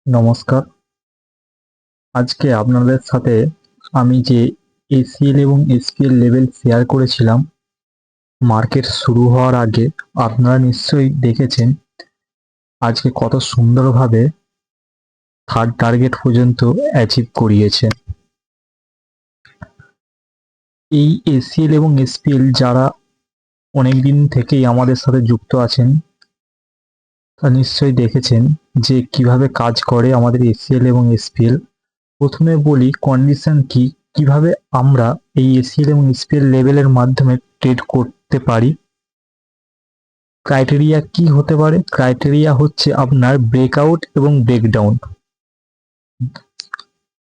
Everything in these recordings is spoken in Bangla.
নমস্কার। আজকে আপনাদের সাথে আমি যে এসিএল এবং এসপিএল লেভেল শেয়ার করেছিলাম মার্কেট শুরু হওয়ার আগে, আপনারা নিশ্চয়ই দেখেছেন আজকে কত সুন্দরভাবে থার্ড টার্গেট পর্যন্ত অ্যাচিভ করিয়েছে। এই এসিএল এবং এসপিএল যারা অনেকদিন থেকেই আমাদের সাথে যুক্ত আছেন তারা নিশ্চয়ই দেখেছেন যে কিভাবে কাজ করে আমাদের এসিএল এবং এসপিএল। প্রথমে বলি কন্ডিশন কি, কিভাবে আমরা এই এসিএল এবং এসপিএল লেভেলের মাধ্যমে ট্রেড করতে পারি। ক্রাইটেরিয়া কি হতে পারে? ক্রাইটেরিয়া হচ্ছে আপনার ব্রেকআউট এবং ব্রেকডাউন।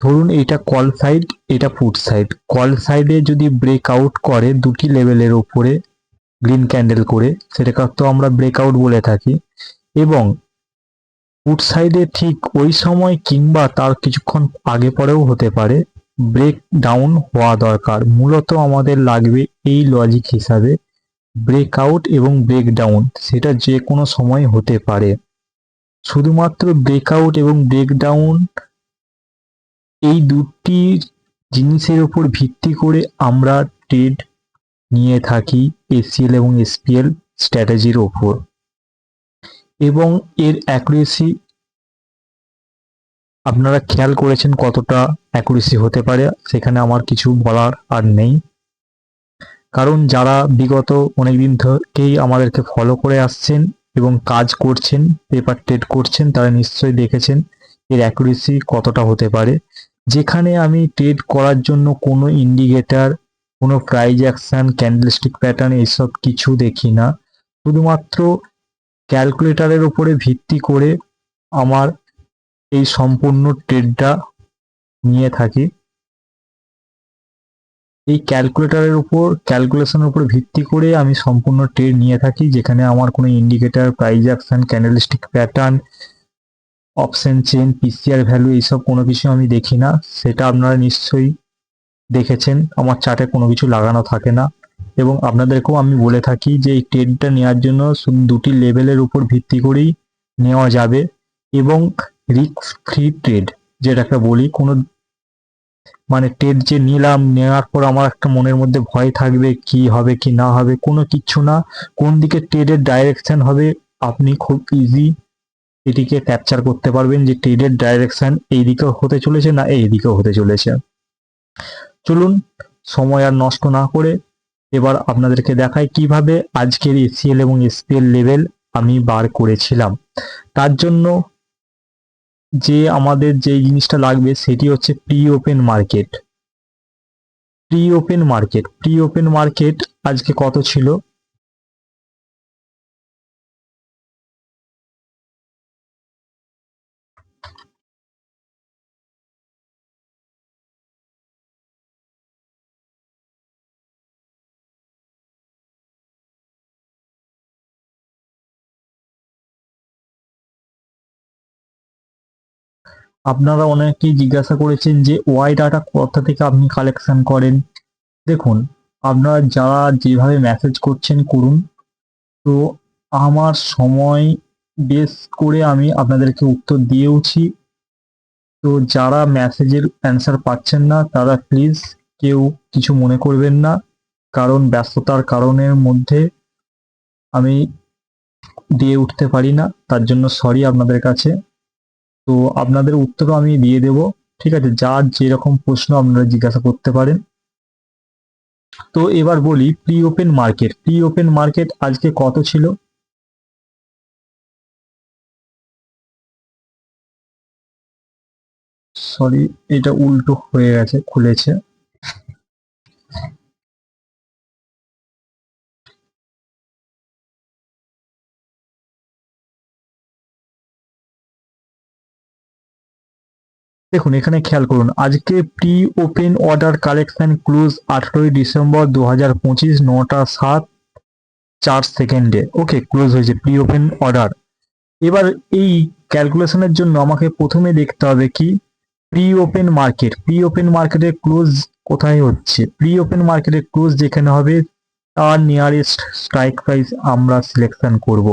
ধরুন এটা কল সাইড, এটা পুট সাইড। কল সাইডে যদি ব্রেকআউট করে দুটি লেভেলের উপরে গ্রিন ক্যান্ডেল করে, সেটাকে তো আমরা ব্রেকআউট বলে থাকি। এবং পুট সাইডে ঠিক ওই সময় কিংবা তার কিছুক্ষণ আগে পরেও হতে পারে ব্রেক ডাউন হওয়া দরকার। মূলত আমাদের লাগবে এই লজিক হিসাবে ব্রেকআউট এবং ব্রেকডাউন, সেটা যে কোনো সময় হতে পারে। শুধুমাত্র ব্রেকআউট এবং ব্রেকডাউন এই দুটি জিনিসের উপর ভিত্তি করে আমরা ট্রেড নিয়ে থাকি এসিএল এবং এসপিএল স্ট্র্যাটেজির ওপর। এবং এর অ্যাকুরেসি আপনারা খেয়াল করেছেন কতটা অ্যাকুরেসি হতে পারে, সেখানে আমার কিছু বলার আর নেই। কারণ যারা বিগত অনেকদিন থেকেই আমাদেরকে ফলো করে আসছেন এবং কাজ করছেন, পেপার ট্রেড করছেন, তারা নিশ্চয়ই দেখেছেন এর অ্যাকুরেসি কতটা হতে পারে। যেখানে আমি ট্রেড করার জন্য কোনো ইন্ডিকেটর, কোনো প্রাইস অ্যাকশন, ক্যান্ডেলস্টিক প্যাটার্ন এইসব কিছু দেখি না। শুধুমাত্র ক্যালকুলেটরের উপরে ভিত্তি করে আমার এই সম্পূর্ণ ট্রেডটা নিয়ে থাকি। এই ক্যালকুলেটরের উপর, ক্যালকুলেশনের উপর ভিত্তি করে আমি সম্পূর্ণ ট্রেড নিয়ে থাকি, যেখানে আমার কোনো indicator, price action, candlestick pattern, option chain, PCR value এইসব কোনো কিছু আমি দেখি না। সেটা আপনারা নিশ্চয়ই দেখেছেন, আমার চার্টে কোনো কিছু লাগানো থাকে না। এবং আপনাদেরকেও আমি বলে থাকি যে এই ট্রেডটা নেওয়ার জন্য শুধু দুটি লেভেলের উপর ভিত্তি করেই নেওয়া যাবে। এবং রিস্ক ফ্রি ট্রেড যেটাকে বলি, কোনো মানে ট্রেড যে নিলাম, নেওয়ার পর আমার একটা মনের মধ্যে ভয় থাকবে কি হবে কি না হবে, কোনো কিচ্ছু না। কোন দিকে ট্রেডের ডাইরেকশন হবে আপনি খুব ইজি এটিকে ক্যাপচার করতে পারবেন যে ট্রেডের ডাইরেকশন এই দিকেও হতে চলেছে না এই দিকেও হতে চলেছে। চলুন সময় আর নষ্ট না করে এবার আপনাদেরকে দেখাই কিভাবে আজকের এসিএল এবং এসপিএল লেভেল আমি বার করেছিলাম। তার জন্য যে আমাদের যে জিনিসটা লাগবে সেটি হচ্ছে pre open market. Pre open market আজকে কত ছিল? আপনারা অনেকেই জিজ্ঞাসা করেছেন যে ওয়াই ডাটা কোথা থেকে আপনি কালেকশন করেন। দেখুন, আপনারা যারা যেভাবে মেসেজ করছেন করুন, তো আমার সময় বেশ করে আমি আপনাদেরকে উত্তর দিয়েওছি। তো যারা মেসেজের অ্যান্সার পাচ্ছেন না তারা প্লিজ কেউ কিছু মনে করবেন না, কারণ ব্যস্ততার কারণের মধ্যে আমি দিয়ে উঠতে পারি না, তার জন্য সরি আপনাদের কাছে। তো আপনাদের উত্তরও আমি দিয়ে দেব, ঠিক আছে? যার যেরকম প্রশ্ন আপনারা জিজ্ঞাসা করতে পারেন। তো এবার বলি pre open market. Pre open market আজকে কত ছিল? সরি, এটা উল্টো হয়ে গেছে, খুলেছে। দেখুন এখানে খেয়াল করুন, আজকে pre open order collection close 18ই ডিসেম্বর 2025 9:07 ওকে, ক্লোজ হয়েছে প্রি ওপেন অর্ডার। এবার এই ক্যালকুলেশনের জন্য আমাকে প্রথমে দেখতে হবে কি pre open market. Pre open মার্কেটের ক্লোজ কোথায় হচ্ছে? প্রি ওপেন মার্কেটের ক্লোজ যেখানে হবে তার নিয়ারেস্ট স্ট্রাইক প্রাইস আমরা সিলেকশন করব।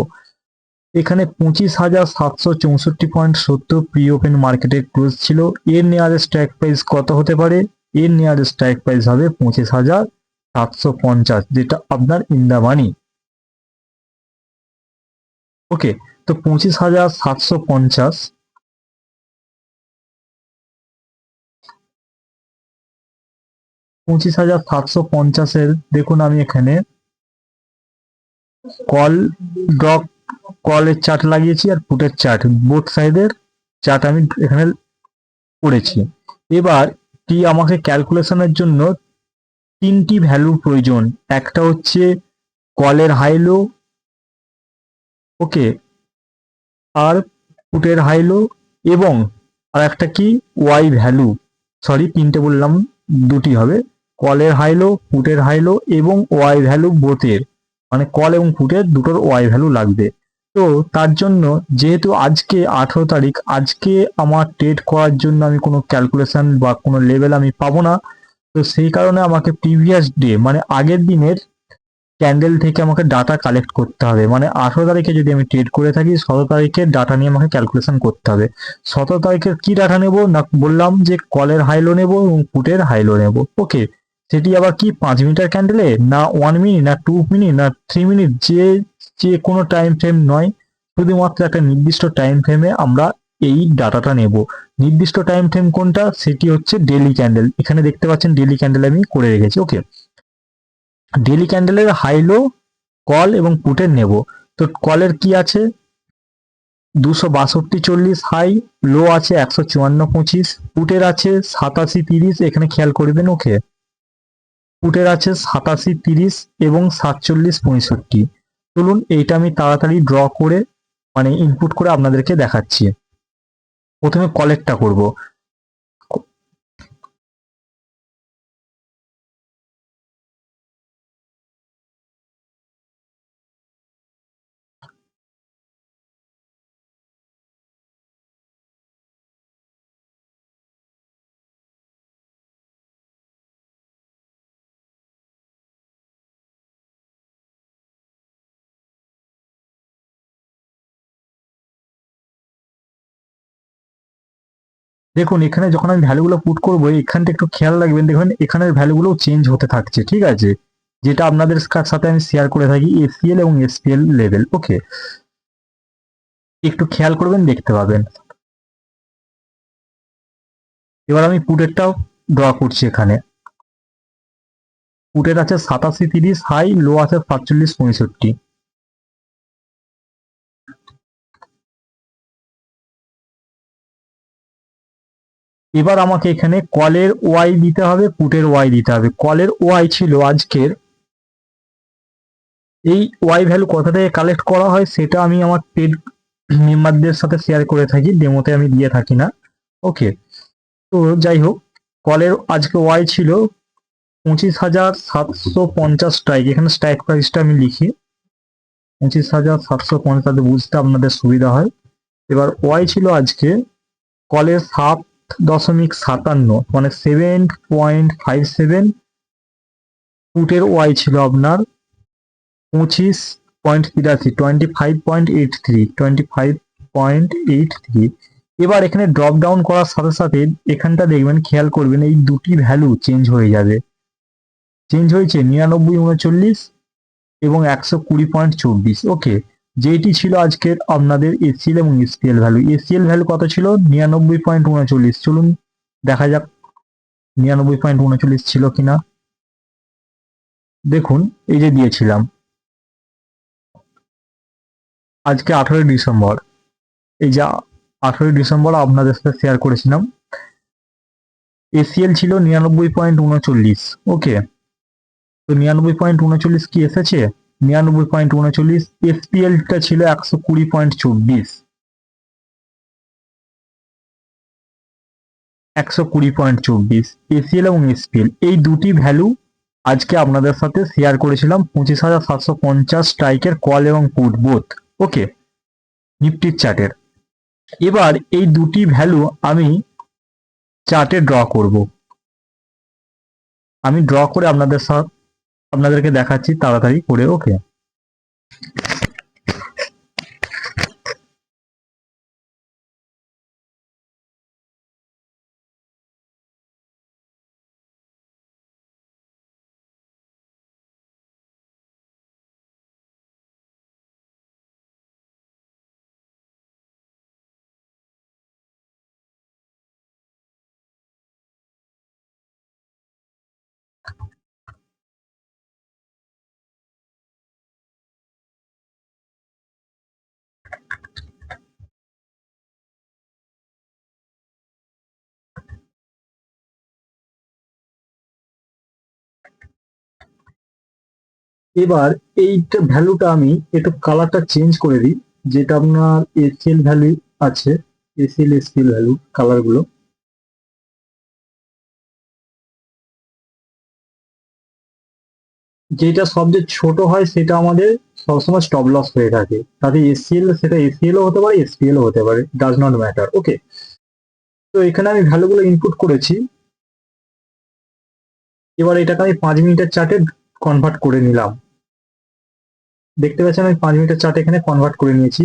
এখানে 25,764.70 প্রি ওপেন মার্কেটে ক্লোজ ছিল। এর নিয়ারেস্ট স্ট্রাইক প্রাইস কত হতে পারে? এর নিয়ারেস্ট স্ট্রাইক প্রাইস হবে 25,750, যেটা আপনার ইন দা মানি। ওকে, তো 25,750 25,750-এর দেখুন আমি এখানে কল ড্রপ কলের চার্ট লাগিয়েছি আর পুটের চার্ট, বোথ সাইডের চার্ট আমি এখানে করেছি। এবার কি আমাকে ক্যালকুলেশনের জন্য তিনটি ভ্যালুর প্রয়োজন। একটা হচ্ছে কলের হাই লো, ওকে, আর পুটের হাই লো, এবং আর একটা কি ওয়াই ভ্যালু, সরি তিনটে বললাম, দুটি হবে, কলের হাই লো, পুটের হাই লো এবং ওয়াই ভ্যালু বোথের, মানে কল এবং পুটের দুটোর ওয়াই ভ্যালু লাগবে। তো তার জন্য যেহেতু আজকে 18 তারিখ, আজকে আমার ট্রেড করার জন্য আমি কোনো ক্যালকুলেশন বা কোনো লেভেল আমি পাবো না। তো সেই কারণে আমাকে প্রিভিয়াস ডে মানে আগের দিনের ক্যান্ডেল থেকে আমাকে ডাটা কালেক্ট করতে হবে। মানে 18 তারিখে যদি আমি ট্রেড করে থাকি, 17 তারিখের ডাটা নিয়ে আমাকে ক্যালকুলেশন করতে হবে। 17 তারিখের কি ডাটা নেব না, বললাম যে কলের হাইলো নেব এবং পুটের হাইলো নেব। ওকে, সেটি আবার কি 5 মিনিটের ক্যান্ডেলে, না 1 মিনিট, না 2 মিনিট, না 3 মিনিট, যে কোনো টাইম ফ্রেম নয়, শুধুমাত্র একটা নির্দিষ্ট টাইম ফ্রেমে আমরা এই ডাটাটা নেব। নির্দিষ্ট টাইম ফ্রেম কোনটা? সেটি হচ্ছে ডেলি ক্যান্ডেল। এখানে দেখতে পাচ্ছেন ডেলি ক্যান্ডেল আমি করে রেখেছি। ওকে, ডেলি ক্যান্ডেলের হাই লো, কল এবং পুটের নেব। তো কলের কি আছে 262.40 হাই, লো আছে 154.25, পুটের আছে 87.30, এখানে খেয়াল করবেন। ওকে, পুটের আছে 87.30 এবং 47.65। চলুন এইটা আমি তাড়াতাড়ি ড্র করে মানে ইনপুট করে আপনাদেরকে দেখাচ্ছি। প্রথমে কলেরটা করব। দেখুন এখানে যখন আমি ভ্যালুগুলো পুট করবো, এখানটা একটু খেয়াল রাখবেন, দেখবেন এখানের ভ্যালুগুলো চেঞ্জ হতে থাকছে, ঠিক আছে, যেটা আপনাদের সাথে আমি শেয়ার করে থাকি এসিএল এবং এসপিএল লেভেল। ওকে, একটু খেয়াল করবেন, দেখতে পাবেন। এবার আমি পুটেরটাও ড্র করছি। এখানে পুটের আছে 87.30 হাই, লো আছে 47.65। এবার আমাকে এখানে কলের ওয়াই দিতে হবে, পুটের ওয়াই দিতে হবে। কলের ওয়াই ছিল আজকের, এই ওয়াই ভ্যালু কোথা থেকে কালেক্ট করা হয় সেটা আমি আমার পেড মেম্বারদের সাথে শেয়ার করে থাকি, ডেমোতে আমি দিয়ে থাকি না। ওকে, তো যাই হোক, কলের আজকে ওয়াই ছিল 25,750 স্ট্রাইক। এখানে স্ট্রাইক প্রাইসটা আমি লিখি 25,750, তাতে বুঝতে আপনাদের সুবিধা হয়। এবার ওয়াই ছিল আজকে কলের 7.57, মানে 7.57। পুটের ওয়াই ছিল আপনার 25.83, 25.83। এবার এখানে ড্রপ ডাউন করার সাথে সাথে এখানটা দেখবেন, খেয়াল করবেন, এই দুটি ভ্যালু চেঞ্জ হয়ে যাবে। চেঞ্জ হয়েছে 99.39 এবং 120.24। ওকে, যেটি ছিল আজকের আপনাদের এসিএল এবং এসপিএল ভ্যালু। এসিএল ভ্যালু কত ছিল? 99.39। চলুন দেখা যাক 99.39 ছিল কিনা। দেখুন এই যে দিয়েছিলাম আজকে 18 ডিসেম্বর, এই যে 18 ডিসেম্বর আপনাদের সাথে শেয়ার করেছিলাম। এসিএল ছিল 99.39। ওকে, তো 99.39 কি এসেছে? 99.39। এসপিএলটা ছিল 120.24, 120.24। এসিএল এবং এসপিএল এই দুটি ভ্যালু আজকে আপনাদের সাথে শেয়ার করেছিলাম 25,750 স্ট্রাইকের কল এবং পুট বোথ। ওকে, নিফটির চার্টের। এবার এই দুটি ভ্যালু আমি চার্টে ড্র করব। আমি ড্র করে আপনাদেরকে দেখাচ্ছি তাড়াতাড়ি করে। ওকে, এবার এইটা ভ্যালুটা আমি একটু কালারটা চেঞ্জ করে দিই, যেটা আপনার এসএল ভ্যালু আছে, এসএল এসপিএল ভ্যালু কালার গুলো, যেটা সবচেয়ে ছোট হয় সেটা আমাদের সবসময় স্টপ লস হয়ে থাকে, তাতে এসসিএল সেটা এসিএল হতে পারে এসপিএল হতে পারে, ডাজ নট ম্যাটার। ওকে, তো এখানে আমি ভ্যালুগুলো ইনপুট করেছি। এবার এটাকে আমি 5 মিনিটের চার্টে কনভার্ট করে নিলাম। দেখতে পাচ্ছেন আমি 5 মিনিটের চার্টে এখানে কনভার্ট করে নিয়েছি।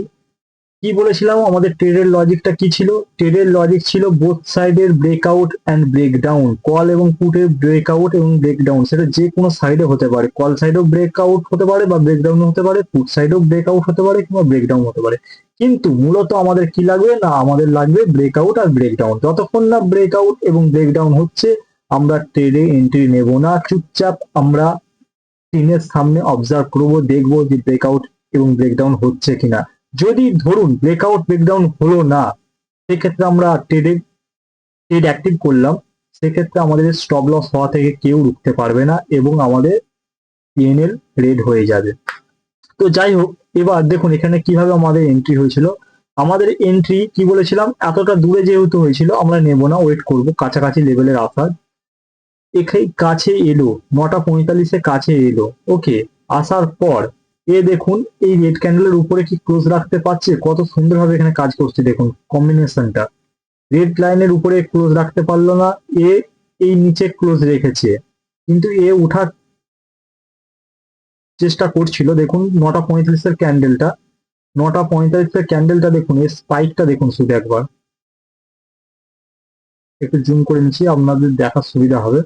কি বলেছিলাম আমাদের ট্রেডের লজিকটা কি ছিল? ট্রেডের লজিক ছিল বোথ সাইডের ব্রেকআউট অ্যান্ড ব্রেকডাউন, কল এবং পুটের ব্রেকআউট এবং ব্রেকডাউন, সেটা যে কোনো সাইডে হতে পারে, কল সাইডেও ব্রেকআউট হতে পারে বা ব্রেকডাউন হতে পারে, পুট সাইডেও ব্রেকআউট হতে পারে কিংবা ব্রেকডাউন হতে পারে। কিন্তু মূলত আমাদের কি লাগবে না, আমাদের লাগবে ব্রেকআউট আর ব্রেকডাউন। যতক্ষণ না ব্রেকআউট এবং ব্রেকডাউন হচ্ছে আমরা ট্রেডে এন্ট্রি নেব না, চুপচাপ আমরা স্ক্রিনের সামনে অবজার্ভ করবো, দেখবো যে ব্রেকআউট এবং ব্রেকডাউন হচ্ছে কিনা। যদি ধরুন ব্রেকআউট ব্রেকডাউন হলো না, সেক্ষেত্রে আমরা ট্রেড অ্যাক্টিভ করলাম, সেক্ষেত্রে আমাদের স্টপ লস হওয়া থেকে কেউ রুখতে পারবে না এবং আমাদের পিএনএল রেড হয়ে যাবে। তো যাই হোক, এবার দেখুন এখানে কিভাবে আমাদের এন্ট্রি হয়েছিল। আমাদের এন্ট্রি কি বলেছিলাম, এতটা দূরে যেহেতু হয়েছিল আমরা নেব না, ওয়েট করব কাছাকাছি লেভেলের আসার। এখানে কাছে এলো, 9:45 কাছে এলো। ওকে, আসার পর দেখুন এই রেড ক্যান্ডেলের উপরে কি ক্লোজ রাখতে পারছে, কত সুন্দরভাবে এখানে কাজ করছে দেখুন কম্বিনেশনটা। রেড লাইনের উপরে ক্লোজ রাখতে পারলো না, এ এই নিচে ক্লোজ রেখেছে, কিন্তু উঠার চেষ্টা করছিল। দেখুন 9:45 ক্যান্ডেলটা, 9:45 ক্যান্ডেলটা দেখুন, এর স্পাইকটা দেখুন শুধু একবার, একটু জুম করে নিচ্ছি আপনাদের দেখার সুবিধা হবে।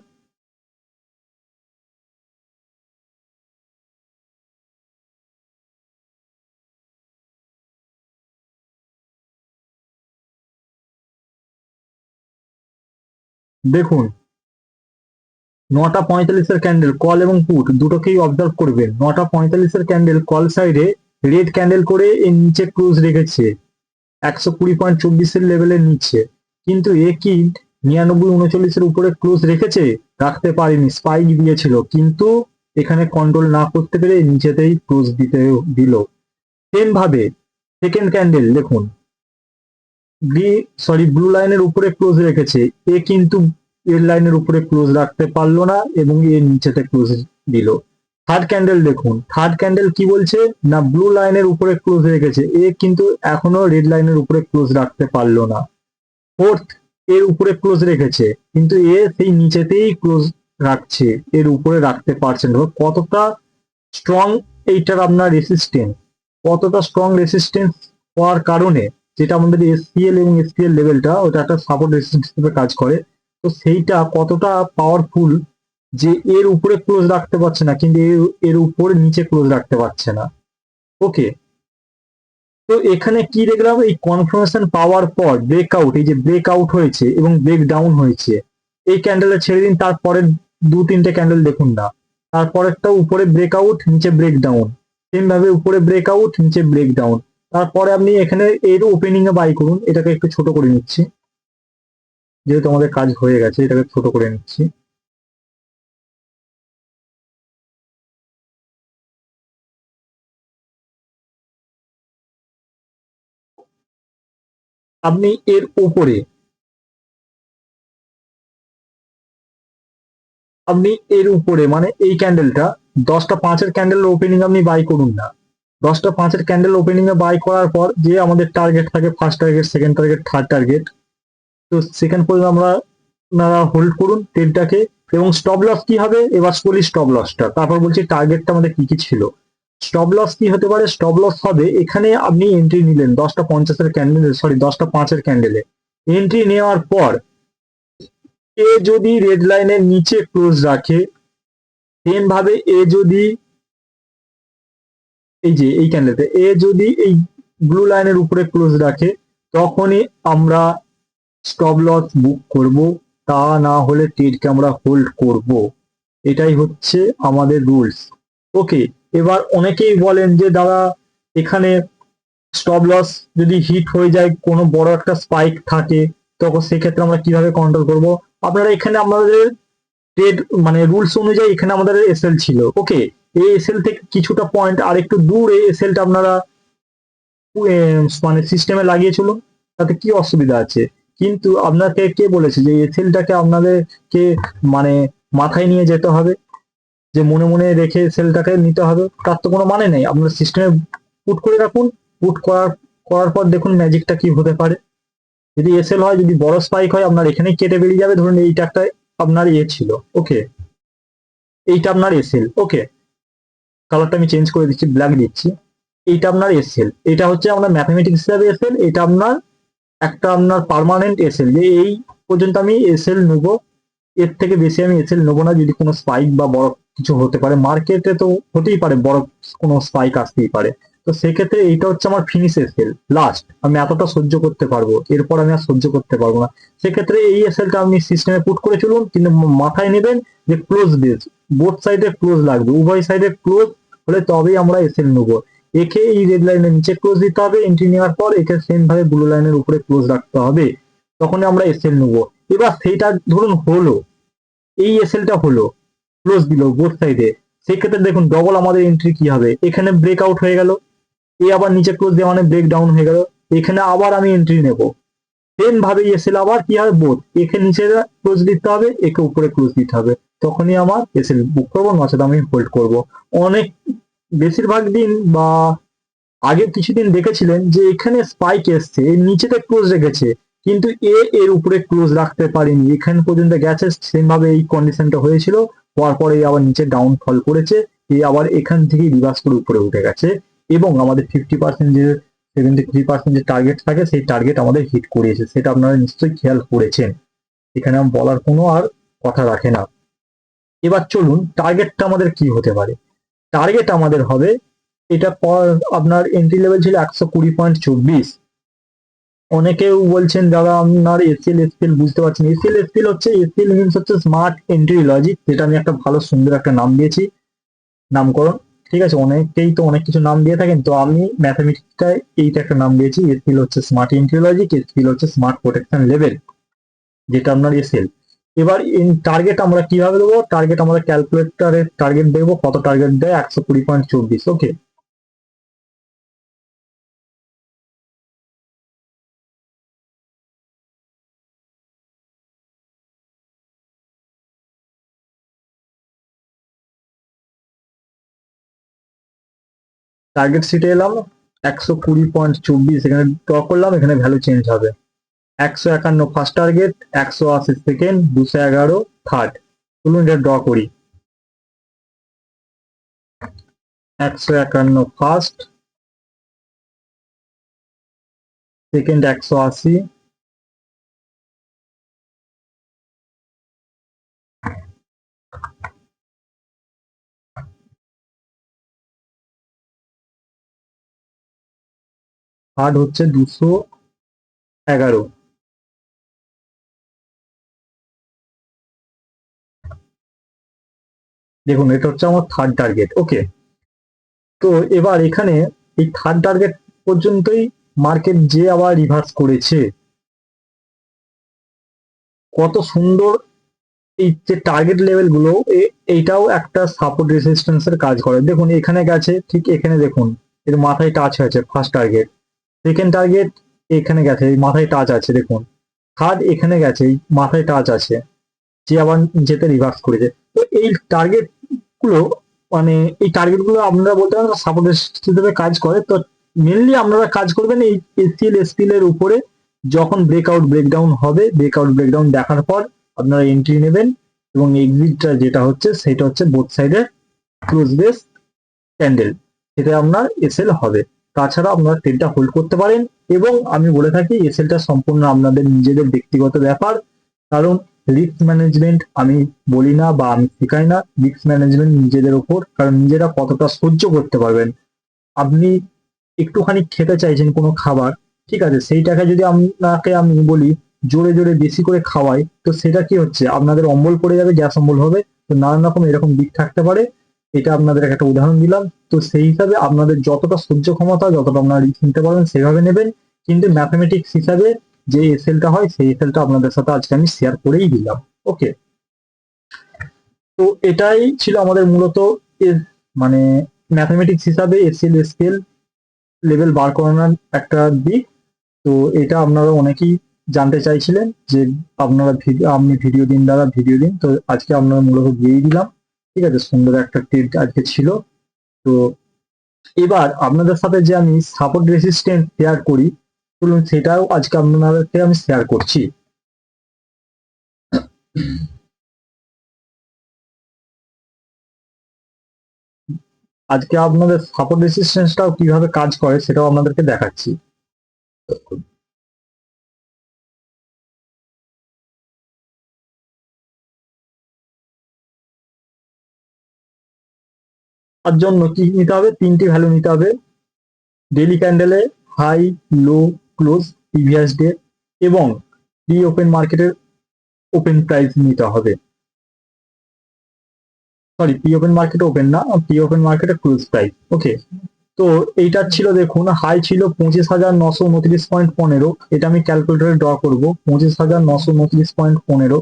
দেখুন 9:45 ক্যান্ডেল কল এবং পুট দুটোকেই অবজার্ভ করবেন। 9:45 ক্যান্ডেল কল সাইডে রেড ক্যান্ডেল করে এর নিচে ক্লোজ রেখেছে 120.24 লেভেলের নিচে, কিন্তু এ কি 99.39 উপরে ক্লোজ রেখেছে? রাখতে পারেনি, স্পাইক দিয়েছিল, কিন্তু এখানে কন্ট্রোল না করতে পেরে নিচেতেই ক্লোজ দিল। সেম ভাবে সেকেন্ড ক্যান্ডেল দেখুন, ব্লু লাইনের উপরে ক্লোজ রেখেছে, এ কিন্তু এর লাইনের উপরে ক্লোজ রাখতে পারলো না এবং এর নিচেতে ক্লোজ দিল। থার্ড ক্যান্ডেল দেখুন, থার্ড ক্যান্ডেল কি বলছে না, ব্লু লাইনের উপরে ক্লোজ রেখেছে, এ কিন্তু এখনো রেড লাইনের উপরে ক্লোজ রাখতে পারলো না। ফোর্থ এর উপরে ক্লোজ রেখেছে, কিন্তু এ সেই নিচেতেই ক্লোজ রাখছে, এর উপরে রাখতে পারছে না। কতটা স্ট্রং এইটার আপনার রেসিস্টেন্স, কতটা স্ট্রং রেসিস্টেন্স হওয়ার কারণে, যেটা আমাদের এসপিএল এবং এসপিএল লেভেলটা ওটা একটা সাপোর্ট রেসিস্টেন্স হিসেবে কাজ করে, তো সেইটা কতটা পাওয়ারফুল যে এর উপরে ক্লোজ রাখতে পারছে না, কিন্তু এর উপরে নিচে ক্লোজ রাখতে পারছে না। ওকে, তো এখানে কি দেখলাম, এই কনফার্মেশন পাওয়ার পর ব্রেকআউট, এই যে ব্রেকআউট হয়েছে এবং ব্রেক ডাউন হয়েছে, এই ক্যান্ডেলটা ছেড়ে দিন, তারপরের 2-3টে ক্যান্ডেল দেখুন না, তারপরেরটা উপরে ব্রেকআউট নিচে ব্রেক ডাউন, সেম ভাবে উপরে ব্রেকআউট নিচে ব্রেক ডাউন। তারপরে আপনি এখানে এর ওপেনিং এ বাই করুন। এটাকে একটু ছোট করে নিচ্ছি, যেহেতু আমাদের কাজ হয়ে গেছে এটাকে ছোট করে নিচ্ছি। আপনি এর উপরে, মানে এই ক্যান্ডেলটা 10টা 5-এর ক্যান্ডেলের ওপেনিং আপনি বাই করুন না। 10টা 5-এর ক্যান্ডেল ওপেনিং এ বাই করার পর যে আমাদের টার্গেট থাকে, first target, second target, third target, তো সেকেন্ড পর্যন্ত আপনারা হোল্ড করুন ট্রেডটাকে। এবং স্টপ লস কি হবে এবার বলি, স্টপ লসটা তারপর বলছি টার্গেটটা আমাদের কি কি ছিল। স্টপ লস কি হতে পারে, স্টপ লস হবে এখানে আপনি এন্ট্রি নিলেন 10টা 50-এর ক্যান্ডেলে, সরি 10টা 5-এর ক্যান্ডেলে এন্ট্রি নেওয়ার পর এ যদি রেড লাইনের নিচে ক্লোজ রাখে, সেম ভাবে এ যদি এই যে এই ক্যান্ডেলতে এ যদি এই ব্লু লাইনের উপরে ক্লোজ রাখে, তখনই আমরা স্টপ লস বুক করব, তা না হলে ট্রেডকে আমরা হোল্ড করব। এটাই হচ্ছে আমাদের রুলস। ওকে, এবার অনেকেই বলেন যে দাদা এখানে স্টপ লস যদি হিট হয়ে যায়, কোনো বড় একটা স্পাইক থাকে, তখন সেক্ষেত্রে আমরা কিভাবে কন্ট্রোল করব। আপনারা এখানে আমাদের ট্রেড মানে রুলস অনুযায়ী এখানে আমাদের এসএল ছিল। ওকে, এই এসএল থেকে কিছুটা পয়েন্ট আর একটু দূরে এসএলটা আপনারা মানে সিস্টেমে লাগিয়ে চলুন, তাতে কি অসুবিধা আছে? কিন্তু আপনাকে কে বলেছে যে এসএলটাকে আপনাদেরকে মানে মাথায় নিয়ে যেতে হবে, যে মনে মনে রেখে সেলটাকে নিতে হবে? তার তো কোনো মানে নেই। আপনার সিস্টেমে পুট করে রাখুন, পুট করার পর দেখুন ম্যাজিকটা কি হতে পারে। যদি এসএল হয়, যদি বড় স্পাইক হয়, আপনার এখানেই কেটে বেরিয়ে যাবে। ধরুন এইটা একটা আপনার ছিল, ওকে, এইটা আপনার এসএল, ওকে, কালারটা আমি চেঞ্জ করে দিচ্ছি, ব্ল্যাক দিচ্ছি। এইটা আপনার এসএল, এটা হচ্ছে আপনার ম্যাথমেটিক্স হিসাবে এসএল, এটা আপনার একটা আপনার পার্মানেন্ট এসএল, যে এই পর্যন্ত আমি এসএল নেবো, এর থেকে বেশি আমি এসএল নেবো না। যদি কোনো স্পাইক বা বড় কিছু হতে পারে, মার্কেটে তো হতেই পারে, বড় কোনো স্পাইক আসতেই পারে, তো সেক্ষেত্রে এইটা হচ্ছে আমার ফিনিশ এসএল, লাস্ট। আমি এতটা সহ্য করতে পারবো, এরপর আমি আর সহ্য করতে পারবো না। সেক্ষেত্রে এই এসএলটা আপনি সিস্টেমে পুট করে চলুন, কিন্তু মাথায় নেবেন যে ক্লোজ বেস, বোথ সাইডে ক্লোজ লাগবে, উভয় সাইডে ক্লোজ হলে তবেই আমরা এসএল নেবো। একে এই রেড লাইনের নিচে ক্লোজ দিতে হবে, এন্ট্রি নেওয়ার পর একে সেম ভাবে ব্লু লাইনের উপরে ক্লোজ রাখতে হবে, তখনই আমরা এসএল নেবো। এবার সেইটা ধরুন হলো, এই এসএলটা হলো, ক্লোজ দিল বোথ সাইডে, সেক্ষেত্রে দেখুন ডবল আমাদের এন্ট্রি কি হবে, এখানে ব্রেক আউট হয়ে গেল, এই আবার নিচে ক্লোজ দেওয়া মানে ব্রেক ডাউন হয়ে গেল, এখানে আবার আমি এন্ট্রি নেব, সেম ভাবে এসএল আবার কি হবে, বোথ একে নিচে ক্লোজ দিতে হবে, একে উপরে ক্লোজ দিতে হবে, তখনই আমার এসএল বুক করবো, নচেত আমি হোল্ড করব। অনেক বেশিরভাগ দিন বা আগে কিছুদিন দেখেছিলেন যে এখানে স্পাইক এসছে, এর নিচেতে ক্লোজ রেখেছে, কিন্তু এর উপরে ক্লোজ রাখতে পারেনি, এখান পর্যন্ত গেছে, সেম ভাবে এই কন্ডিশনটা হয়েছিল, হওয়ার পরে আবার নিচে ডাউনফল করেছে, এই আবার এখান থেকে রিভার্স করে উপরে উঠে গেছে, এবং আমাদের 50% যে 73% যে টার্গেট থাকে, সেই টার্গেট আমাদের হিট করিয়েছে, সেটা আপনারা নিশ্চয়ই খেয়াল করেছেন, এখানে আমি বলার কোনো আর কথা রাখে না। এবার চলুন টার্গেটটা আমাদের কি হতে পারে। টার্গেট আমাদের হবে, এটা আপনার এন্ট্রি লেভেল ছিল 120.24। অনেকেও বলছেন দাদা আপনার এসএল এসপিএল বুঝতে পারছেন। এসএল এসপিএল হচ্ছে, এসএল মিনস হচ্ছে স্মার্ট এন্ট্রি লজিক, যেটা আমি একটা ভালো সুন্দর একটা নাম দিয়েছি, নামকরণ, ঠিক আছে? অনেকেই তো অনেক কিছু নাম দিয়ে থাকেন, তো আমি ম্যাথামেটিক্সটায় এইটা একটা নাম দিয়েছি। এসএল হচ্ছে স্মার্ট এন্ট্রি লজিক, এসপিএল হচ্ছে স্মার্ট প্রোটেকশন লেভেল, যেটা আপনার এসএল। এবার টার্গেট আমরা কিভাবে দেবো? টার্গেট আমরা ক্যালকুলেটরের টার্গেট দেখবো, কত টার্গেট দেয়, 120.24, ওকে। টার্গেট সিটে এলাম, 120.24 এখানে ড্র করলাম, এখানে ভ্যালু চেঞ্জ হবে। 151 ফার্স্ট টার্গেট, 180 সেকেন্ড, 211 থার্ড। চলুন এটা ড্র করি। 151 ফার্স্ট, সেকেন্ড 180, থার্ড হচ্ছে 211। দেখুন এটা হচ্ছে আমার থার্ড টার্গেট, ওকে। তো এবার এখানে এই থার্ড টার্গেট পর্যন্তই মার্কেট যে আবার রিভার্স করেছে, কত সুন্দর। এই যে টার্গেট লেভেল গুলো, এইটাও একটা সাপোর্ট রেজিস্ট্যান্সের কাজ করে। দেখুন এখানে গেছে, ঠিক এখানে দেখুন এর মাথায় টাচ হয়েছে ফার্স্ট টার্গেট, সেকেন্ড টার্গেট এখানে গেছে, এই মাথায় টাচ আছে, দেখুন থার্ড এখানে গেছে, এই মাথায় টাচ আছে, যে আবার যেতে রিভার্স করেছে। তো এই টার্গেট গুলো, মানে এই টার্গেট গুলো আপনারা বলতে পারেন সাপোর্ট হিসেবে কাজ করে। তো মেনলি আপনারা কাজ করবেন এই এসএল এসপিএল এর উপরে। যখন ব্রেকআউট ব্রেকডাউন হবে, ব্রেকআউট ব্রেকডাউন দেখার পর আপনারা এন্ট্রি নেবেন, এবং এক্সিটটা যেটা হচ্ছে সেটা হচ্ছে বোথ সাইডের ক্লোজ বেস ক্যান্ডেল, সেটা আপনার এসএল হবে। তাছাড়া আপনারা ট্রেডটা হোল্ড করতে পারেন, এবং আমি বলে থাকি এসএলটা সম্পূর্ণ আপনাদের নিজেদের ব্যক্তিগত ব্যাপার, কারণ রিস্ক ম্যানেজমেন্ট আমি বলি না বা আমি শেখাই না, রিস্ক ম্যানেজমেন্ট নিজেদের উপর, কারণ নিজেরা কতটা সহ্য করতে পারবেন। আপনি একটুখানি খেতে চাইছেন কোনো খাবার, ঠিক আছে, সেই টাকা যদি আপনাকে আমি বলি জোরে জোরে বেশি করে খাওয়াই, তো সেটা কি হচ্ছে, আপনাদের অম্বল পড়ে যাবে, গ্যাস অম্বল হবে, তো নানান রকম এরকম দিক থাকতে পারে। এটা আপনাদের একটা উদাহরণ দিলাম। তো সেই হিসাবে আপনাদের যতটা সহ্য ক্ষমতা, যতটা আপনারা রিস্ক নিতে পারবেন সেভাবে নেবেন, কিন্তু ম্যাথমেটিক্স হিসাবে যে এসএলটা হয় সেই এসএলটা আপনাদের সাথে আজকে আমি শেয়ার করেই দিলাম, ওকে। তো এটাই ছিল আমাদের মূলত মানে ম্যাথমেটিক্স হিসাবে এসএল এসকেল লেভেল বার করানোর একটা দিক। তো এটা আপনারা অনেকেই জানতে চাইছিলেন যে আপনি ভিডিও দিন, দাদা ভিডিও দিন। তো আজকে আপনারা মূলত দিয়েই দিলাম। ঠিক আছে, সুন্দর একটা টেস্ট আজকে ছিল। তো এবার আপনাদের সাথে যে আমি সাপোর্ট রেসিস্ট্যান্স শেয়ার করি, চলুন সেটাও আজকে আপনাদেরকে আমি শেয়ার করছি। আজকে আপনাদের সাপোর্ট রেসিস্ট্যান্সটাও কিভাবে কাজ করে সেটাও আপনাদেরকে দেখাচ্ছি। তার জন্য কি নিতে হবে? তিনটি ভ্যালু নিতে হবে। ডেইলি ক্যান্ডেলে হাই, লো, ক্লোজ, প্রিভিয়াস ডে এবং প্রি ওপেন মার্কেটের ওপেন প্রাইস নিতে হবে। সরি, প্রি ওপেন মার্কেটে ওপেন না, প্রি ওপেন মার্কেটে ক্লোজ প্রাইস। ওকে। তো এইটার ছিল, দেখুন হাই ছিল 25,929.15। এটা আমি ক্যালকুলেটরে ড্র করব। 25,929.15।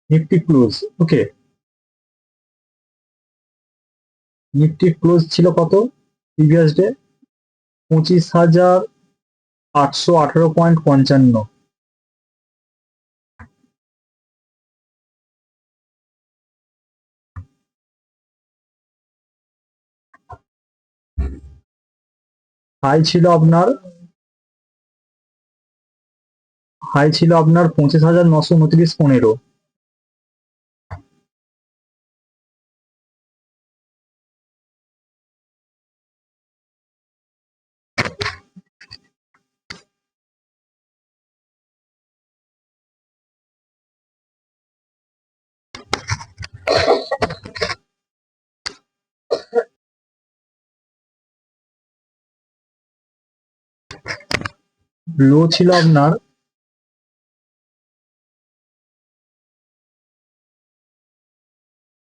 Nifty close. Okay, Nifty close ছিল কত প্রিভিয়াস ডে? 25,818.55। হাই ছিল আপনার হাই ছিল আপনার 25,929.15। লো ছিল আপনার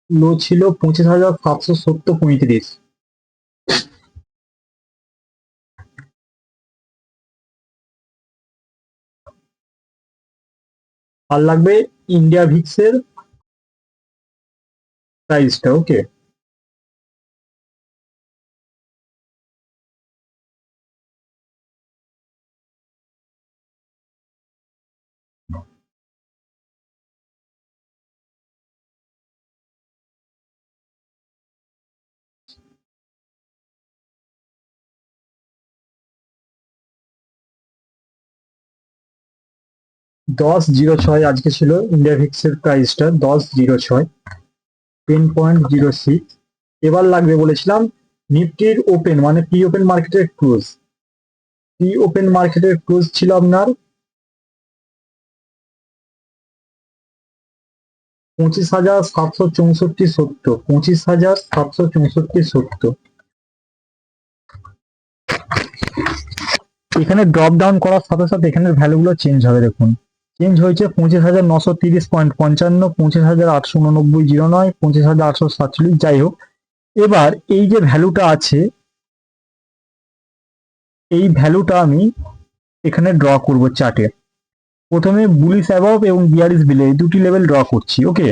লো ছিল 25,770.35। আর লাগবে ইন্ডিয়া ভিক্সের প্রাইসটা। ওকে, 10.06 আজকে ছিল ইন্ডিয়া ভিক্সের প্রাইসটা, 10.06, 10.06। এবার লাগবে বলেছিলাম নিফটির ওপেন মানে প্রি ওপেন মার্কেটের ক্লোজ। প্রি ওপেন মার্কেটের ক্লোজ ছিল আপনার 25,764, 25,764। এখানে ড্রপ ডাউন করার সাথে সাথে এখানে ভ্যালুগুলো চেঞ্জ হবে। দেখুন চেঞ্জ হয়েছে 25,930.55, 25,889.09, 25,847, যাই হোক। এবার এই যে ভ্যালুটা আছে, এই ভ্যালুটা আমি এখানে ড্র করব চার্টে। প্রথমে বুলিশ অ্যাবভ এবং বিয়ারিশ বিলো, এই দুটি লেভেল ড্র করছি। ওকে,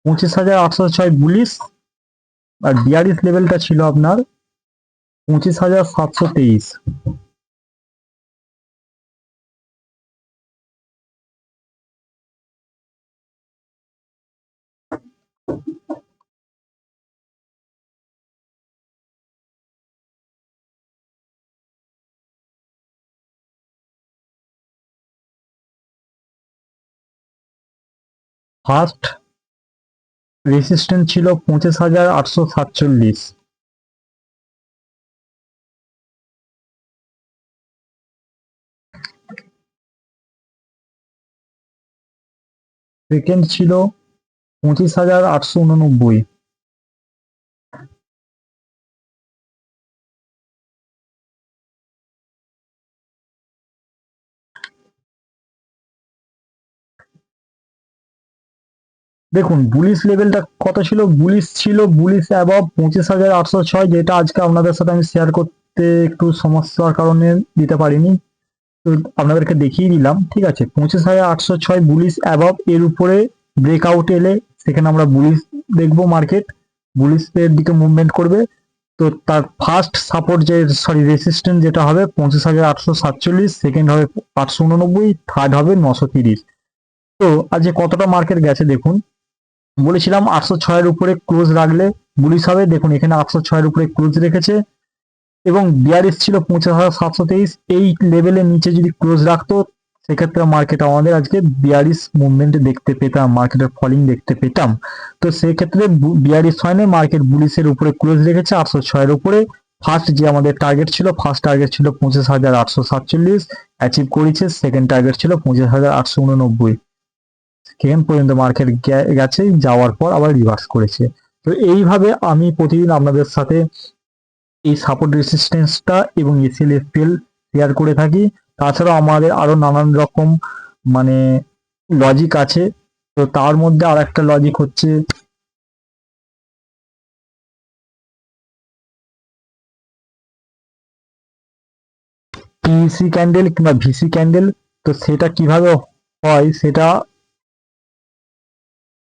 $25,806 বুলিশ, আর বিয়ারিশ লেভেলটা ছিল আপনার 25,723। ফার্স্ট রেসিস্ট্যান্স ছিল 25,847। সেকেন্ড ছিল 25,889। দেখুন বুলিশ লেভেলটা কত ছিল, বুলিশ ছিল বুলিশ অ্যাবভ 25,806, যেটা আজকে আপনাদের সাথে আমি শেয়ার করতে একটু সমস্যার কারণে দিতে পারিনি, তো আপনাদেরকে দেখিয়ে দিলাম। ঠিক আছে, 25,806 বুলিশ অ্যাবভ, এর উপরে ব্রেকআউট এলে সেখানে আমরা বুলিশ দেখবো, মার্কেট বুলিশের দিকে মুভমেন্ট করবে। তো তার ফার্স্ট সাপোর্ট যে সরি রেসিস্ট্যান্স যেটা হবে 25,847, সেকেন্ড হবে 889, থার্ড হবে 930। তো আজকে কতটা মার্কেট গেছে দেখুন, বলেছিলাম 806-এর উপরে ক্লোজ রাখলে বুলিশ হবে, দেখুন এখানে 806-এর উপরে ক্লোজ রেখেছে এবং বিয়ারিশ ছিল 25,723, এই লেভেলের নিচে যদি ক্লোজ রাখতো সেক্ষেত্রে মার্কেট আমাদের আজকে বিয়ারিশ মুভমেন্ট দেখতে পেতাম, মার্কেটের ফলিং দেখতে পেতাম। তো সেক্ষেত্রে বিয়ারিশ হয়নি, মার্কেট বুলিশের উপরে ক্লোজ রেখেছে 806-এর উপরে। ফার্স্ট যে আমাদের টার্গেট ছিল, ফার্স্ট টার্গেট ছিল 25,847, অ্যাচিভ করেছে। সেকেন্ড টার্গেট ছিল 25,889, সেখান পর্যন্ত মার্কেট গেছে, যাওয়ার পর আবার রিভার্স করেছে। তো এইভাবে আমি প্রতিদিন আপনাদের সাথে এই সাপোর্ট রেসিস্টেন্সটা এবং এসএল এফপিএল শেয়ার করে থাকি। তাছাড়াও আমাদের আরো নানান রকম মানে লজিক আছে। তো তার মধ্যে আর একটা লজিক হচ্ছে পিইসি ক্যান্ডেল কিংবা ভিসি ক্যান্ডেল। তো সেটা কিভাবে হয় সেটা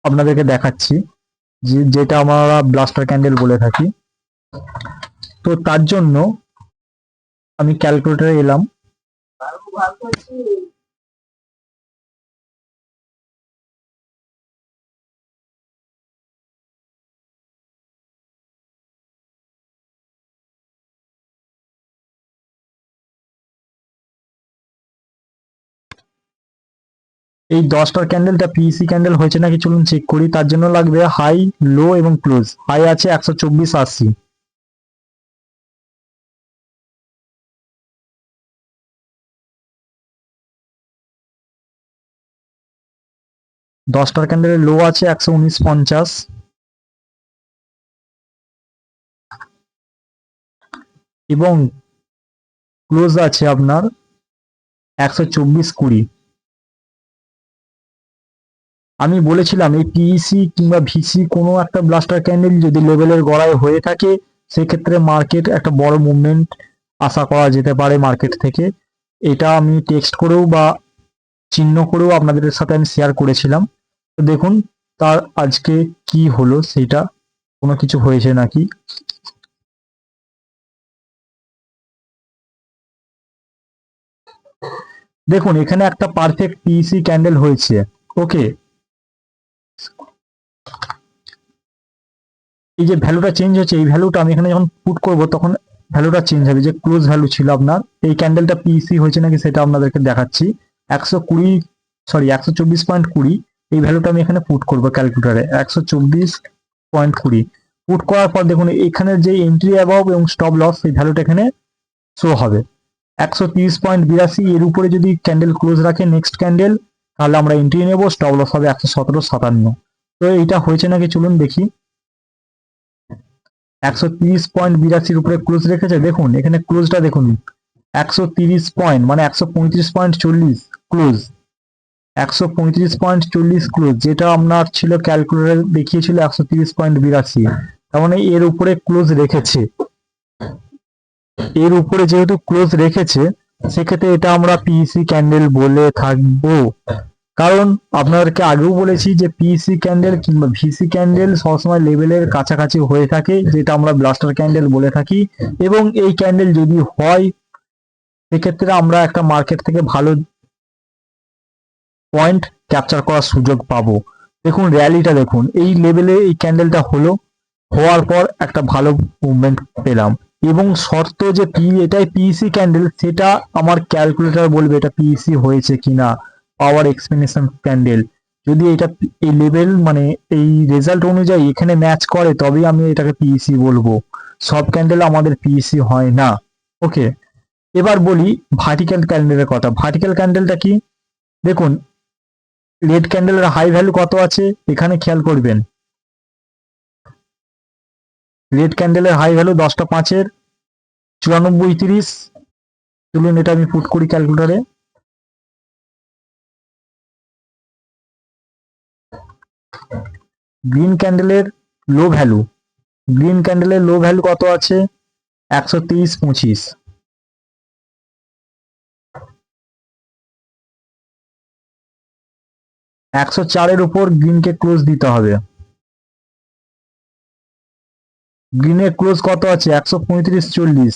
আপনাদেরকে দেখাচ্ছি, যেটা আমরা ব্লাস্টার ক্যান্ডেল বলে থাকি। তো তার জন্য আমি ক্যালকুলেটরে এলাম। এই 10টার ক্যান্ডেলটা পিইসি ক্যান্ডেল হয়েছে নাকি চলুন চেক করি। তার জন্য লাগবে হাই, লো এবং ক্লোজ। হাই আছে 124.80, 10টার ক্যান্ডেলের লো আছে 119.50 এবং ক্লোজ আছে আপনার 124.20। আমি বলেছিলাম এই পিইসি কিংবা ভিসি কোনো একটা ব্লাস্টার ক্যান্ডেল যদি লেভেলের গড়ায় হয়ে থাকে সেক্ষেত্রে মার্কেট একটা বড় মুভমেন্ট আশা করা যেতে পারে মার্কেট থেকে। এটা আমি টেক্সট করেও বা চিহ্ন করেও আপনাদের সাথে আমি শেয়ার করেছিলাম। তো দেখুন তার আজকে কি হলো, সেটা কোনো কিছু হয়েছে নাকি। দেখুন এখানে একটা পারফেক্ট পিইসি ক্যান্ডেল হয়েছে। ওকে, এই যে ভ্যালুটা চেঞ্জ হচ্ছে, এই ভ্যালুটা আমি এখানে যখন পুট করব তখন ভ্যালুটা চেঞ্জ হবে। যে ক্লোজ ভ্যালু ছিল আপনার, এই ক্যান্ডেলটা পিইসি হয়েছে নাকি সেটা আপনাদেরকে দেখাচ্ছি। 124.20, এই ভ্যালুটা আমি এখানে পুট করবো ক্যালকুলেটারে, 124.20 পুট করার পর দেখুন এখানে যে এন্ট্রি অ্যাবাভ এবং স্টপ লস এই ভ্যালুটা এখানে শো হবে 130.82। এর উপরে যদি ক্যান্ডেল ক্লোজ রাখে নেক্সট ক্যান্ডেল, তাহলে আমরা এন্ট্রি নেব, স্টপ লস হবে 117.57। তো এইটা হয়েছে নাকি চলুন দেখি। 130.82 উপরে ক্লোজ রেখেছে, দেখুন এখানে ক্লোজটা দেখুন 130 পয়েন্ট মানে 135.40 ক্লোজ, 135.40 ক্লোজ, যেটা আপনার ছিল ক্যালকুলেটর দেখিয়েছিল 130.82। তার মানে এর উপরে ক্লোজ রেখেছে, এর উপরে যেহেতু ক্লোজ রেখেছে সেক্ষেত্রে এটা আমরা পিইসি ক্যান্ডেল বলে থাকবো। কারণ আপনাদেরকে আগেও বলেছি যে পিইসি ক্যান্ডেল কিংবা ভিসি ক্যান্ডেল সবসময় লেভেলের কাছাকাছি হয়ে থাকে, যেটা আমরা ব্লাস্টার ক্যান্ডেল বলে থাকি। এবং এই ক্যান্ডেল যদি হয় সেক্ষেত্রে আমরা একটা মার্কেট থেকে ভালো পয়েন্ট ক্যাপচার করার সুযোগ পাবো। দেখুন র্যালিটা দেখুন, এই লেভেলে এই ক্যান্ডেলটা হলো, হওয়ার পর একটা ভালো মুভমেন্ট পেলাম। এবং শর্ত যে এটাই পিইসি ক্যান্ডেল সেটা আমার ক্যালকুলেটর বলবে এটা পিইসি হয়েছে কিনা, পাওয়ার এক্সপ্লেনেশন ক্যান্ডেল। যদি এটা এই লেভেল মানে এই রেজাল্ট অনুযায়ী এখানে ম্যাচ করে তবেই আমি এটাকে পিইসি বলবো, সব ক্যান্ডেল আমাদের পিইসি হয় না। ওকে, এবার বলি ভার্টিক্যাল ক্যান্ডেলের কথা। ভার্টিক্যাল ক্যান্ডেলটা কি দেখুন, রেড ক্যান্ডেলের হাই ভ্যালু কত আছে এখানে খেয়াল করবেন। রেড ক্যান্ডেলের হাই ভ্যালু 10টা 5-এর 94.30। চলুন এটা আমি পুট করি ক্যালকুলেটারে। গ্রিন ক্যান্ডেলের লো ভ্যালু, গ্রিন ক্যান্ডেলের লো ভ্যালু কত আছে? 130.25। 104-এর উপর গ্রিনকে ক্লোজ দিতে হবে। গ্রিনের ক্লোজ কত আছে? 135.40।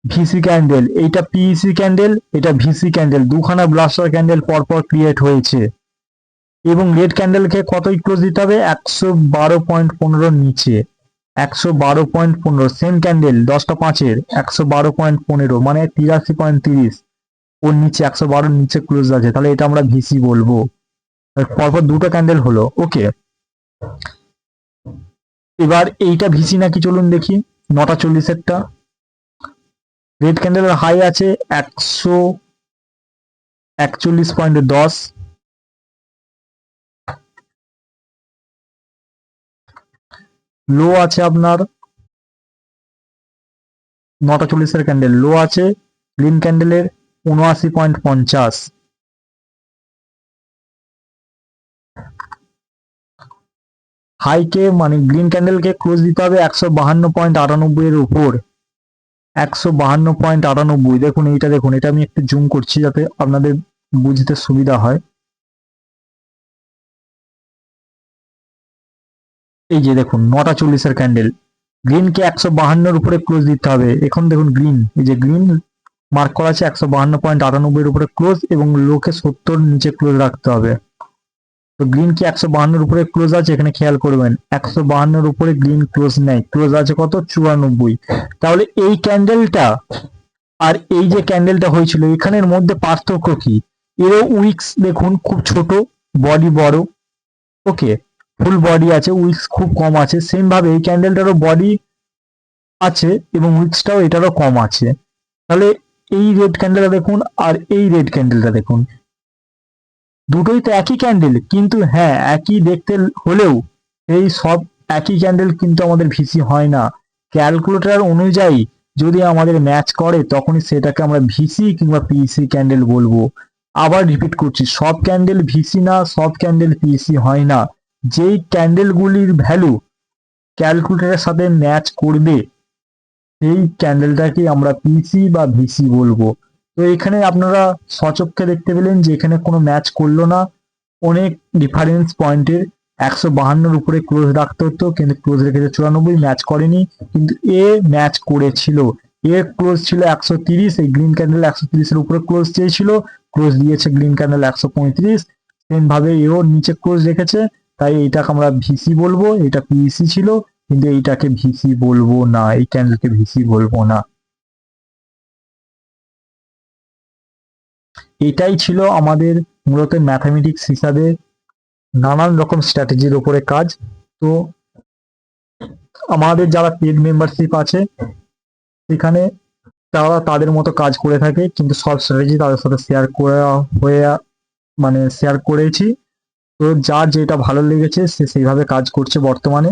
ভিসি ক্যান্ডেল, এইটা পিইসি ক্যান্ডেল, এটা ভিসি ক্যান্ডেল, দুখানা ব্লাস্টার ক্যান্ডেল পরপর ক্রিয়েট হয়েছে। এবং রেড ক্যান্ডেলকে কতই ক্লোজ দিতে হবে? 112.15 নিচে। 112.15 সেম ক্যান্ডেল 10টা 5-এর 112.15 মানে 83.30, ওর নিচে 112 নিচে ক্লোজ আছে, তাহলে এটা আমরা ভিসি বলবো। পরপর দুটো ক্যান্ডেল হলো, ওকে। এবার এইটা ভিসি নাকি চলুন দেখি। 9টা 40-এরটা রেড ক্যান্ডেলের হাই আছে 141.10, লো আছে আপনার 9টা 40-এর ক্যান্ডেল লো আছে গ্রিন ক্যান্ডেলের 79.50। হাইকে মানে গ্রিন ক্যান্ডেলকে ক্লোজ দিতে হবে 152.98 এর উপর। 152.98, দেখুন এইটা, দেখুন এটা আমি একটু জুম করছি যাতে আপনাদের বুঝতে সুবিধা হয়। এই যে দেখুন 9টা 40-এর ক্যান্ডেল, গ্রিনকে 152-এর উপরে ক্লোজ দিতে হবে। এখন দেখুন গ্রিন, এই যে গ্রিন মার্ক করা আছে 152.98 এর উপরে ক্লোজ, এবং লোকে 70 নিচে ক্লোজ রাখতে হবে। তো গ্রিন কি 152-এর উপরে ক্লোজ আছে? এখানে খেয়াল করবেন 152-এর উপরে গ্রিন ক্লোজ নেই, ক্লোজ আছে কত? 94। তাহলে এই ক্যান্ডেলটা আর এই যে ক্যান্ডেলটা হয়েছিল এখানের মধ্যে পার্থক্য কি? এরও উইক্স দেখুন খুব ছোট, বডি বড়, ওকে, ফুল বডি আছে, উইক্স খুব কম আছে। সেম ভাবে এই ক্যান্ডেলটারও বডি আছে এবং উইক্সটাও এটারও কম আছে। তাহলে এই রেড ক্যান্ডেলটা দেখুন আর এই রেড ক্যান্ডেলটা দেখুন, দুটোই তো একই ক্যান্ডেল, কিন্তু হ্যাঁ একই দেখতে হলেও এই সব একই ক্যান্ডেল কিন্তু আমাদের ভিসি হয় না। ক্যালকুলেটর অনুযায়ী যদি আমাদের ম্যাচ করে তখনই সেটাকে আমরা ভিসি কিংবা পিইসি ক্যান্ডেল বলবো। আবার রিপিট করছি, সব ক্যান্ডেল ভিসি না, সব ক্যান্ডেল পিইসি হয় না। যেই ক্যান্ডেলগুলির ভ্যালু ক্যালকুলেটরের সাথে ম্যাচ করবে সেই ক্যান্ডেলটাকে আমরা পিসি বা ভিসি বলবো। তো এখানে আপনারা সচক্ষে দেখতে পেলেন যে এখানে কোনো ম্যাচ করলো না, অনেক ডিফারেন্স পয়েন্টের। 152-এর উপরে ক্লোজ রাখতে হতো কিন্তু ক্লোজ রেখেছে 94, ম্যাচ করেনি। কিন্তু এ ম্যাচ করেছিল, এর ক্লোজ ছিল 130, এই গ্রিন ক্যান্ডেল 130-এর উপরে ক্লোজ চেয়েছিল, ক্লোজ দিয়েছে গ্রিন ক্যান্ডেল 135। সেম ভাবে এও নিচে ক্লোজ রেখেছে, তাই এইটাকে আমরা ভিসি বলবো। এটা পিইসি ছিল কিন্তু এইটাকে ভিসি বলবো না, এই ক্যান্ডেলকে ভিসি বলবো না। এটাই ছিল আমাদের মূলত ম্যাথামেটিক্স হিসাবে নানান রকম স্ট্র্যাটেজির উপরে কাজ। তো আমাদের যারা পেড মেম্বারশিপ আছে সেখানে তারা তাদের মতো কাজ করে থাকে, কিন্তু সব স্ট্র্যাটেজি তাদের সাথে শেয়ার করা হয়ে মানে শেয়ার করেছি। তো যার যেটা ভালো লেগেছে সে সেইভাবে কাজ করছে বর্তমানে।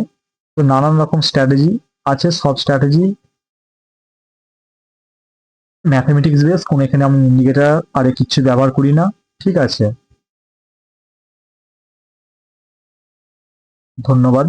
তো নানান রকম স্ট্র্যাটেজি আছে, সব স্ট্র্যাটেজি ম্যাথামেটিক্স বেস, কোনো এখানে আমি ইন্ডিকেটার আর কিছু ব্যবহার করি না। ঠিক আছে, ধন্যবাদ।